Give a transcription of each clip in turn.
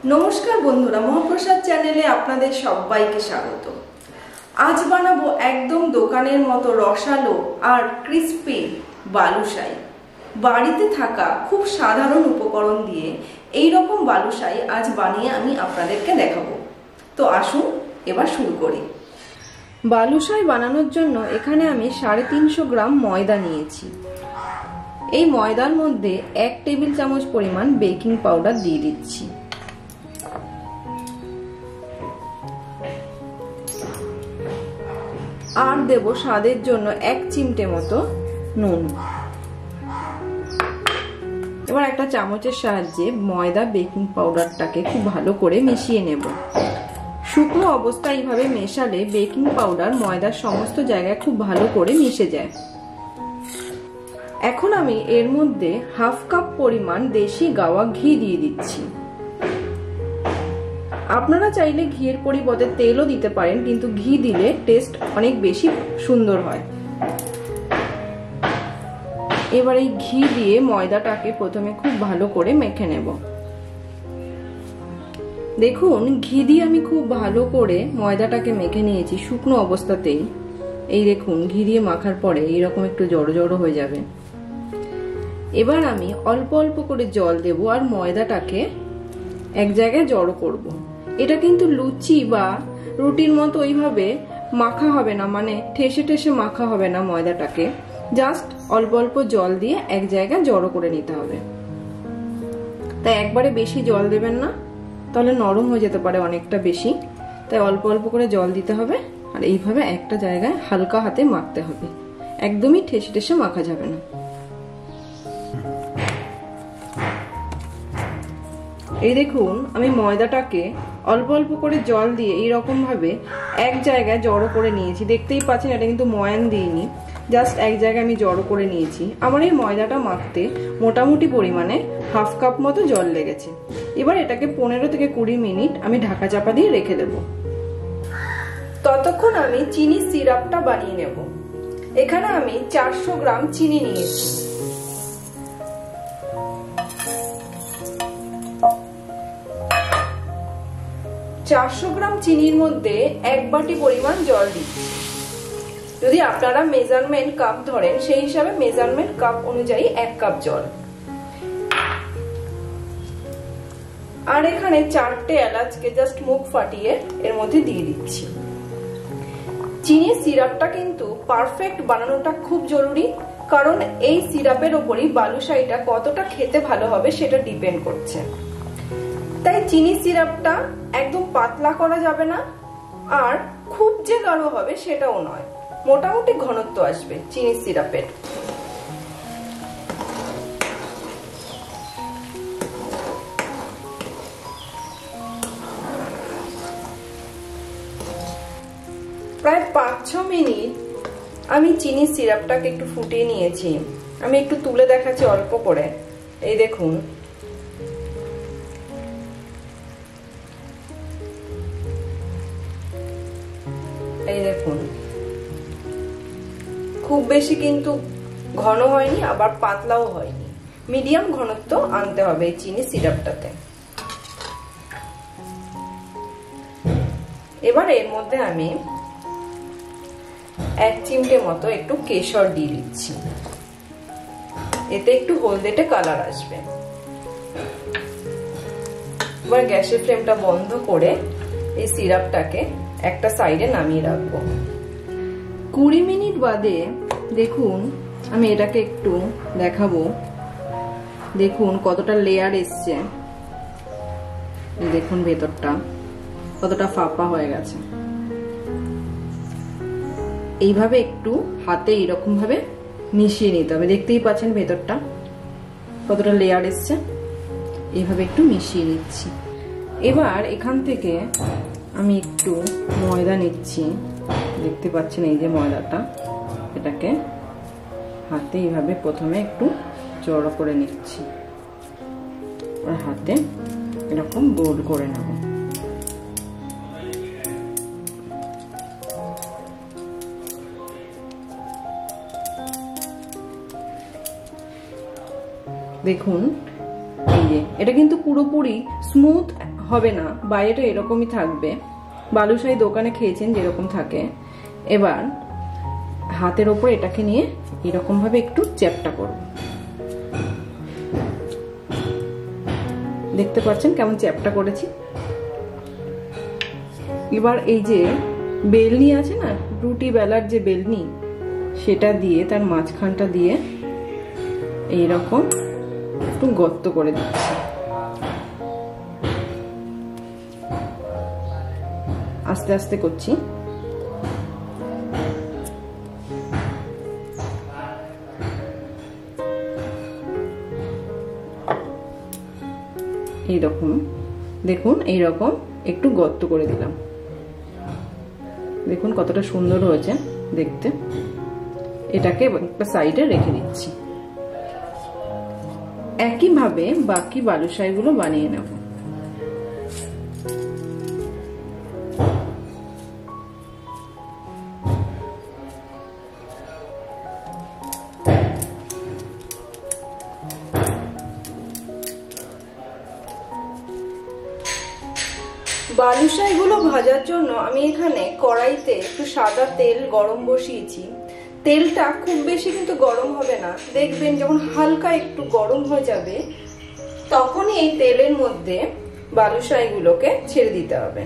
নমস্কার বন্ধুরা, মহাপ্রসাদ চ্যানেলে আপনাদের সবাইকে স্বাগত। আজ বানাবো একদম দোকানের মতো রসালো আর ক্রিস্পি বালুশাই। বাড়িতে থাকা খুব সাধারণ উপকরণ দিয়ে এই রকম বালুশাই আজ বানিয়ে আমি আপনাদেরকে দেখাবো। তো আসুন এবার শুরু করি। বালুশাই বানানোর জন্য এখানে আমি 350 গ্রাম ময়দা নিয়েছি। এই ময়দার মধ্যে 1 টেবিল চামচ পরিমাণ বেকিং পাউডার দিয়ে দিচ্ছি। আর দেব স্বাদের জন্য 1 চিমটে মতো নুন। এবার একটা চামচের সাহায্যে ময়দা বেকিং পাউডারটাকে খুব ভালো করে মিশিয়ে নেব। শুকনো অবস্থায় এইভাবে মেশালে বেকিং পাউডার ময়দার সমস্ত জায়গায় খুব ভালো করে মিশে যায়। এখন আমি এর মধ্যে 1/2 কাপ পরিমাণ দেশি গাওয়া ঘি দিয়ে দিচ্ছি। আপনারা চাইলে ঘিয়ের পরিবর্তে তেলও দিতে পারেন, কিন্তু ঘি দিলে টেস্ট অনেক বেশি সুন্দর হয়। এবার এই ঘি দিয়ে ময়দাটাকে প্রথমে খুব ভালো করে মেখে নেব। দেখুন, ঘি দিয়ে আমি খুব ভালো করে ময়দাটাকে মেখে নিয়েছি শুকনো অবস্থাতেই। এই দেখুন, ঘি দিয়ে মাখার পরে এইরকম একটু জড়ো জড়ো হয়ে যাবে। এবার আমি অল্প অল্প করে জল দেব আর ময়দাটাকে এক জায়গায় জড়ো করব। এটা কিন্তু লুচি বা রুটির মতো ওইভাবে মাখা হবে না, মানে ঠেসে ঠেসে মাখা হবে না ময়দাটাকে। জাস্ট অল্প অল্প জল দিয়ে এক জায়গায় জড়ো করে নিতে হবে। তাই একবারে বেশি জল দেবেন না, তাহলে নরম হয়ে যেতে পারে অনেকটা বেশি। তাই অল্প অল্প করে জল দিতে হবে আর এইভাবে একটা জায়গায় হালকা হাতে মাখতে হবে। একদমই ঠেসে ঠেসে মাখা যাবে না। এই দেখুন, আমি ময়দাটাকে অল্প অল্প করে জল দিয়ে এইরকম ভাবে এক জায়গায় জড়ো করে নিয়েছি। দেখতেই পাচ্ছেন, এটা কিন্তু ময়ান দিইনি, জাস্ট এক জায়গায় আমি জড়ো করে নিয়েছি। আমার এই ময়দাটা মাখতে মোটামুটি পরিমাণে 1/2 কাপ মতো জল লেগেছে। এবার এটাকে 15 থেকে 20 মিনিট আমি ঢাকা চাপা দিয়ে রেখে দেব। ততক্ষণ আমি চিনির সিরাপটা বানিয়ে নেব। এখানে আমি 400 গ্রাম চিনি নিয়েছি। গ্রাম চিনির মধ্যে 1 বাটি পরিমাণ জল দিচ্ছি। যদি আপনারা মেজারমেন্ট কাপ ধরেন, সেই হিসাবে মেজারমেন্ট কাপ অনুযায়ী 1 কাপ জল। আর এখানে 4টে এলাচকে জাস্ট মুখ ফাটিয়ে এর মধ্যে দিয়ে দিচ্ছি। চিনির সিরাপটা কিন্তু পারফেক্ট বানানোটা খুব জরুরি, কারণ এই সিরাপের উপরই বালুশাইটা কতটা খেতে ভালো হবে সেটা ডিপেন্ড করছে। তাই চিনি সিরাপটা একদম পাতলা করা যাবে না, আর খুব যে গাঢ় হবে সেটাও নয়, মোটামুটি ঘনত্ব আসবে চিনি সিরাপের। প্রায় 5-6 মিনিট আমি চিনি সিরাপটাকে একটু ফুটিয়ে নিয়েছি। আমি একটু তুলে দেখাচ্ছি অল্প করে। এই দেখুন, এই দেখুন, খুব বেশি কিন্তু ঘন হয়নি, আবার পাতলাও হয়নি, মিডিয়াম ঘনত্ব আনতে হবে এই চিনি সিরাপটাতে। এবার এর মধ্যে আমি 1 চিমটে মতো একটু কেশর দিয়ে দিচ্ছি। এতে একটু হলদেটে কালার আসবে। এবার গ্যাসের ফ্লেমটা বন্ধ করে এই সিরাপটাকে একটা সাইডে নামিয়ে রাখবো। 20 মিনিট বাদে দেখুন, আমি এটাকে একটু দেখাবো। দেখুন কতটা লেয়ার এসছে। দেখুন ভেতরটা কতটা ফাঁপা হয়ে গেছে। এইভাবে একটু হাতে এরকম ভাবে মিশিয়ে নিতে হবে। দেখতেই পাচ্ছেন ভেতরটা কতটা লেয়ার এসছে। এইভাবে একটু মিশিয়ে নিচ্ছি। এবার এখান থেকে আমি একটু ময়দা নিচ্ছি। দেখতে পাচ্ছেন এই যে ময়দাটা, এটাকে হাতে এইভাবে প্রথমে একটু জড়ো করে নিচ্ছি আর হাতে এরকম গোল করে নেব। দেখুন, এই যে এটা কিন্তু পুরোপুরি স্মুথ হবে না, বাইরেটা এরকমই থাকবে। বালুশাহী দোকানে খেয়েছেন যেরকম থাকে। এবার হাতের ওপর এটাকে নিয়ে এরকম ভাবে একটু চ্যাপটা করব। দেখতে পাচ্ছেন কেমন চ্যাপটা করেছি। এবার এই যে বেলনি আছে না, রুটি বেলার যে বেলনি, সেটা দিয়ে তার মাঝখানটা দিয়ে এইরকম একটু গর্ত করে দিচ্ছি। আস্তে আস্তে করছি। এইরকম দেখুন, এইরকম একটু গর্ত করে দিলাম। দেখুন কতটা সুন্দর হয়েছে দেখতে। এটাকে একটা সাইডে রেখে দিচ্ছি। একইভাবে বাকি বালুশাহীগুলো বানিয়ে নেব। বালুশাহীগুলো ভাজার জন্য আমি এখানে কড়াইতে একটু সাদা তেল গরম বসিয়েছি। তেলটা খুব বেশি কিন্তু গরম হবে না, দেখবেন যখন হালকা একটু গরম হয়ে যাবে তখনই এই তেলের মধ্যে বালুশাহীগুলোকে ছেড়ে দিতে হবে।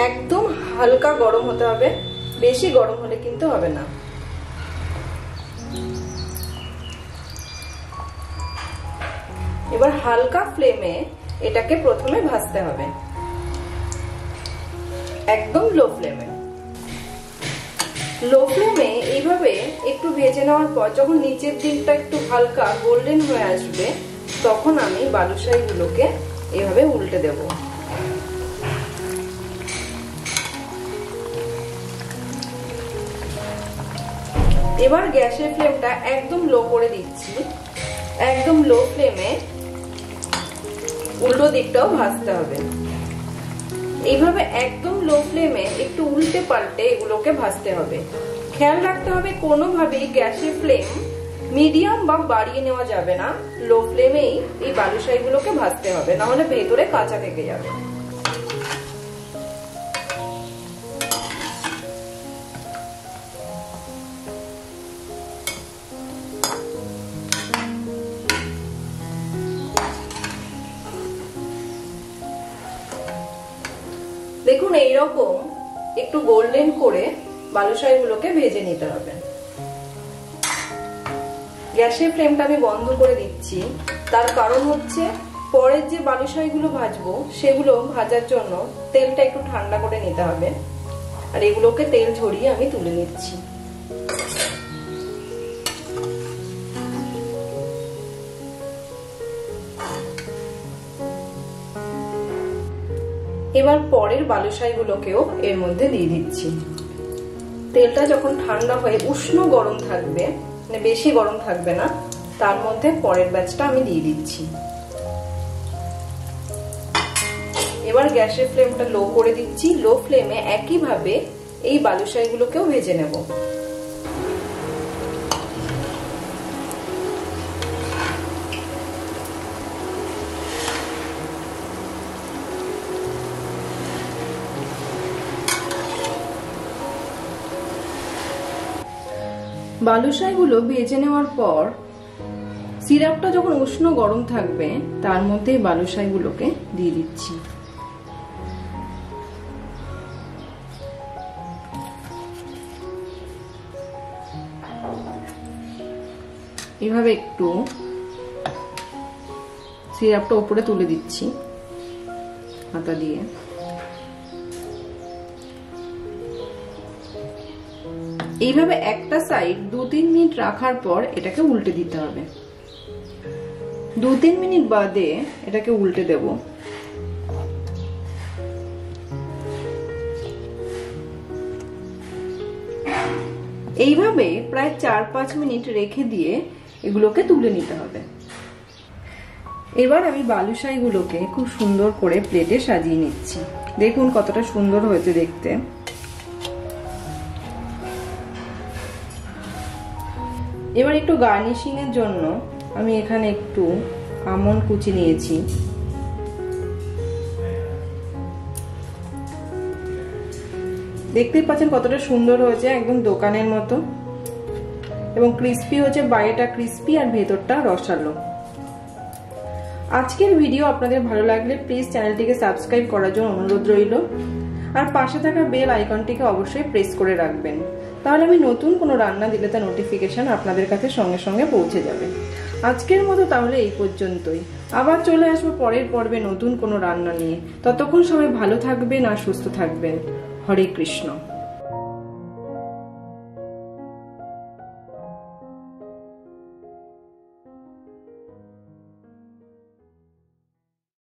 একদম হালকা গরম হতে হবে, বেশি গরম হলে কিন্তু হবে না। এবার হালকা ফ্লেমে এটাকে প্রথমে ভাজতে হবে, একদম লো ফ্লেমে। লো ফ্লেমে এইভাবে একটু ভেজে নেওয়ার পর যখন নিচের দিকটা একটু হালকা গোল্ডেন হয়ে আসবে তখন আমি বালুশাহীগুলোকে এভাবে উল্টে দেব। এবার গ্যাসের ফ্লেমটা একদম লো করে দিচ্ছি। একদম লো ফ্লেমে উল্টো দিকটাও ভাজতে হবে। এইভাবে একদম লো ফ্লেমে একটু উল্টে পাল্টে এগুলোকে ভাজতে হবে। খেয়াল রাখতে হবে কোনোভাবেই গ্যাসের ফ্লেম মিডিয়াম বা বাড়িয়ে নেওয়া যাবে না, লো ফ্লেমেই এই বালুশাহীগুলোকে ভাজতে হবে, না হলে ভেতরে কাঁচা থেকে যাবে। দেখুন এইরকম একটু গোল্ডেন করে বালুশাহীগুলোকে ভেজে নিতে হবে। গ্যাসের ফ্লেমটা আমি বন্ধ করে দিচ্ছি, তার কারণ হচ্ছে পরের যে বালুশাহীগুলো ভাজবো সেগুলো ভাজার জন্য তেলটা একটু ঠান্ডা করে নিতে হবে। আর এগুলোকে তেল ঝরিয়ে আমি তুলে নিচ্ছি। এবার পরের বালুশাহীগুলোকেও এর মধ্যে দিয়ে দিচ্ছি। তেলটা যখন ঠান্ডা হয়ে উষ্ণ গরম থাকবে, মানে বেশি গরম থাকবে না, তার মধ্যে পরের ব্যাচটা আমি দিয়ে দিচ্ছি। এবার গ্যাসের ফ্লেমটা লো করে দিচ্ছি। লো ফ্লেমে একইভাবে এই বালুশাহীগুলোকেও ভেজে নেব। বালুশাহীগুলো ভেজে নেওয়ার পর সিরাপটা যখন উষ্ণ গরম থাকবে তার মধ্যে বালুশাহীগুলোকে দিয়ে দিচ্ছি। এভাবে একটু সিরাপটা উপরে তুলে দিচ্ছি হাতা দিয়ে। এইভাবে একটা সাইড 2-3 মিনিট রাখার পর এটাকে উল্টে দিতে হবে। 2-3 মিনিট বাদে এটাকে উল্টে দেব। এইভাবে প্রায় 4-5 মিনিট রেখে দিয়ে এগুলোকে তুলে নিতে হবে। এবার আমি বালুশাহীগুলোকে খুব সুন্দর করে প্লেটে সাজিয়ে নিচ্ছি। দেখুন কতটা সুন্দর হয়েছে দেখতে। এবার একটু গার্নিশিং এর জন্য আমি এখানে একটু আমন্ড কুচি নিয়েছি। দেখতেই পাচ্ছেন কতটা সুন্দর হয়েছে, একদম দোকানের মতো, এবং ক্রিস্পি হচ্ছে, বাইরেটা ক্রিস্পি আর ভেতরটা রসালো। আজকের ভিডিও আপনাদের ভালো লাগলে প্লিজ চ্যানেলটিকে সাবস্ক্রাইব করার জন্য অনুরোধ রইল, আর পাশে থাকা বেল আইকনটিকে অবশ্যই প্রেস করে রাখবেন, তাহলে আমি নতুন কোনো রান্না দিলে তার নোটিফিকেশন আপনাদের কাছে সঙ্গে সঙ্গে পৌঁছে যাবে। আজকের মতো তাহলে এই পর্যন্তই, আবার চলে আসবো পরের পর্বে নতুন কোনো রান্না নিয়ে। ততক্ষণ সবাই ভালো থাকবেন আর সুস্থ থাকবেন। হরে কৃষ্ণ।